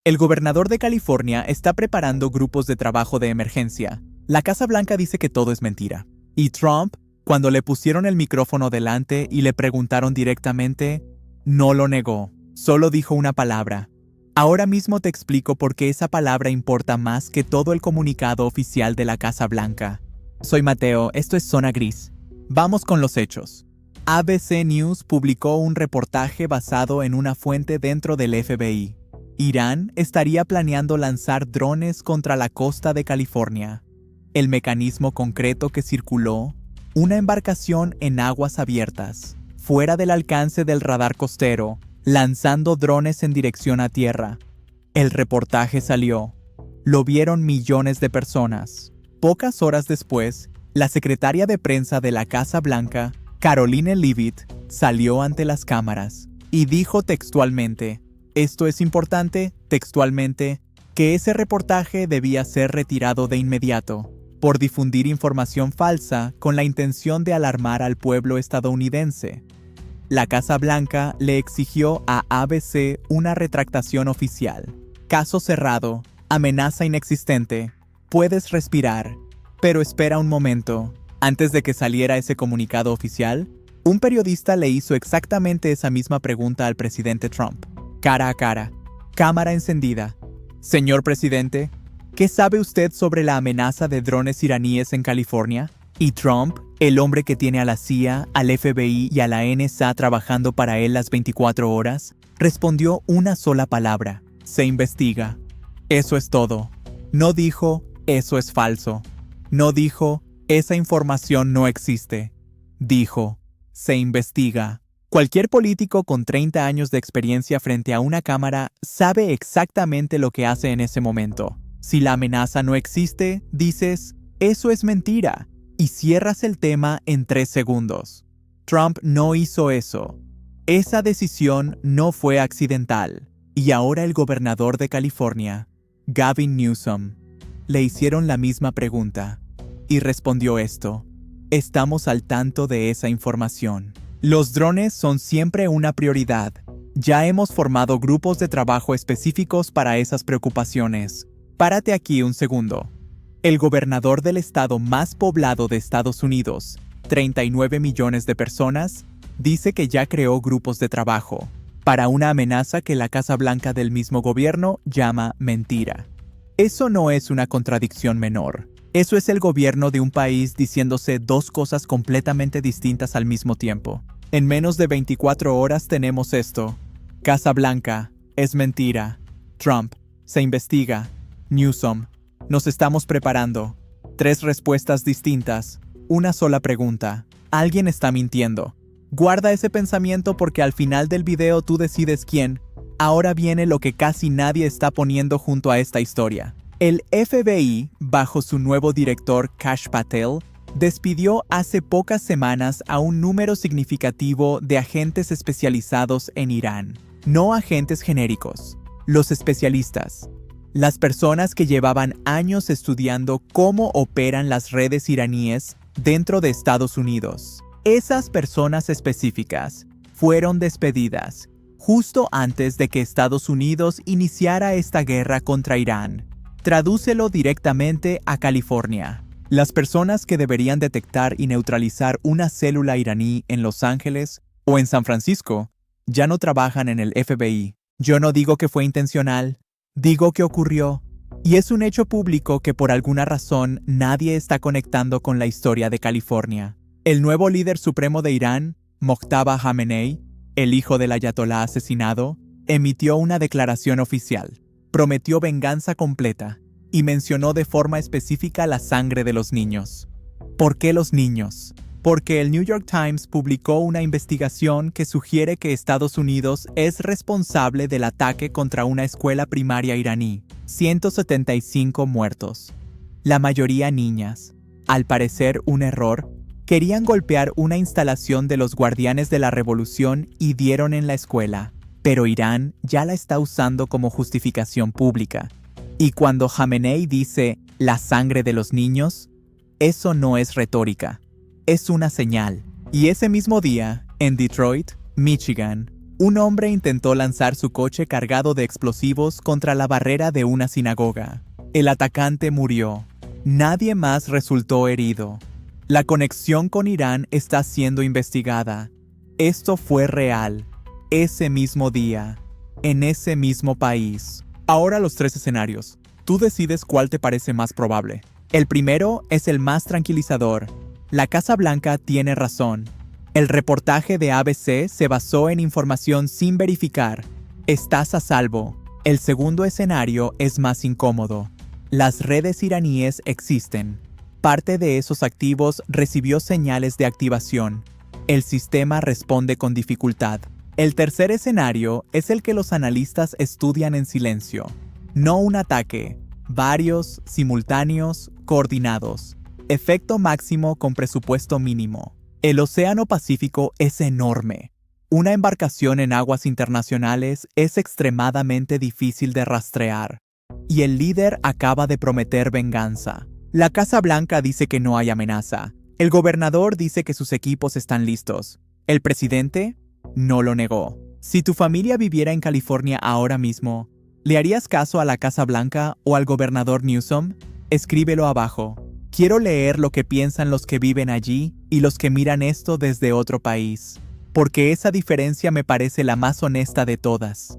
El gobernador de California está preparando grupos de trabajo de emergencia. La Casa Blanca dice que todo es mentira. Y Trump, cuando le pusieron el micrófono delante y le preguntaron directamente, no lo negó, solo dijo una palabra. Ahora mismo te explico por qué esa palabra importa más que todo el comunicado oficial de la Casa Blanca. Soy Mateo, esto es Zona Gris. Vamos con los hechos. ABC News publicó un reportaje basado en una fuente dentro del FBI. Irán estaría planeando lanzar drones contra la costa de California. El mecanismo concreto que circuló, una embarcación en aguas abiertas, fuera del alcance del radar costero, lanzando drones en dirección a tierra. El reportaje salió. Lo vieron millones de personas. Pocas horas después, la secretaria de prensa de la Casa Blanca, Karoline Leavitt, salió ante las cámaras y dijo textualmente, esto es importante, textualmente, que ese reportaje debía ser retirado de inmediato, por difundir información falsa con la intención de alarmar al pueblo estadounidense. La Casa Blanca le exigió a ABC una retractación oficial. Caso cerrado, amenaza inexistente, puedes respirar. Pero espera un momento. Antes de que saliera ese comunicado oficial, un periodista le hizo exactamente esa misma pregunta al presidente Trump. Cara a cara, cámara encendida. Señor presidente, ¿qué sabe usted sobre la amenaza de drones iraníes en California? Y Trump, el hombre que tiene a la CIA, al FBI y a la NSA trabajando para él las 24 horas, respondió una sola palabra: se investiga. Eso es todo. No dijo, eso es falso. No dijo, esa información no existe. Dijo, se investiga. Cualquier político con 30 años de experiencia frente a una cámara sabe exactamente lo que hace en ese momento. Si la amenaza no existe, dices, eso es mentira, y cierras el tema en 3 segundos. Trump no hizo eso. Esa decisión no fue accidental. Y ahora el gobernador de California, Gavin Newsom, le hicieron la misma pregunta. Y respondió esto: estamos al tanto de esa información. Los drones son siempre una prioridad. Ya hemos formado grupos de trabajo específicos para esas preocupaciones. Párate aquí un segundo. El gobernador del estado más poblado de Estados Unidos, 39 millones de personas, dice que ya creó grupos de trabajo para una amenaza que la Casa Blanca del mismo gobierno llama mentira. Eso no es una contradicción menor. Eso es el gobierno de un país diciéndose dos cosas completamente distintas al mismo tiempo. En menos de 24 horas tenemos esto. Casa Blanca, es mentira. Trump, se investiga. Newsom, nos estamos preparando. 3 respuestas distintas. Una sola pregunta. Alguien está mintiendo. Guarda ese pensamiento porque al final del video tú decides quién. Ahora viene lo que casi nadie está poniendo junto a esta historia. El FBI, bajo su nuevo director Kash Patel, despidió hace pocas semanas a un número significativo de agentes especializados en Irán. No agentes genéricos, los especialistas. Las personas que llevaban años estudiando cómo operan las redes iraníes dentro de Estados Unidos. Esas personas específicas fueron despedidas justo antes de que Estados Unidos iniciara esta guerra contra Irán. Tradúcelo directamente a California. Las personas que deberían detectar y neutralizar una célula iraní en Los Ángeles o en San Francisco ya no trabajan en el FBI. Yo no digo que fue intencional, digo que ocurrió. Y es un hecho público que por alguna razón nadie está conectando con la historia de California. El nuevo líder supremo de Irán, Mojtaba Khamenei, el hijo del ayatolá asesinado, emitió una declaración oficial. Prometió venganza completa y mencionó de forma específica la sangre de los niños. ¿Por qué los niños? Porque el New York Times publicó una investigación que sugiere que Estados Unidos es responsable del ataque contra una escuela primaria iraní. 175 muertos. La mayoría niñas. Al parecer, un error. Querían golpear una instalación de los Guardianes de la Revolución y dieron en la escuela. Pero Irán ya la está usando como justificación pública. Y cuando Khamenei dice «la sangre de los niños», eso no es retórica, es una señal. Y ese mismo día, en Detroit, Michigan, Un hombre intentó lanzar su coche cargado de explosivos contra la barrera de una sinagoga. El atacante murió. Nadie más resultó herido. La conexión con Irán está siendo investigada. Esto fue real. Ese mismo día. En ese mismo país. Ahora los 3 escenarios. Tú decides cuál te parece más probable. El primero es el más tranquilizador. La Casa Blanca tiene razón. El reportaje de ABC se basó en información sin verificar. Estás a salvo. El segundo escenario es más incómodo. Las redes iraníes existen. Parte de esos activos recibió señales de activación. El sistema responde con dificultad. El tercer escenario es el que los analistas estudian en silencio. No un ataque, varios, simultáneos, coordinados. Efecto máximo con presupuesto mínimo. El Océano Pacífico es enorme. Una embarcación en aguas internacionales es extremadamente difícil de rastrear. Y el líder acaba de prometer venganza. La Casa Blanca dice que no hay amenaza. El gobernador dice que sus equipos están listos. El presidente no lo negó. Si tu familia viviera en California ahora mismo, ¿le harías caso a la Casa Blanca o al gobernador Newsom? Escríbelo abajo. Quiero leer lo que piensan los que viven allí y los que miran esto desde otro país, porque esa diferencia me parece la más honesta de todas.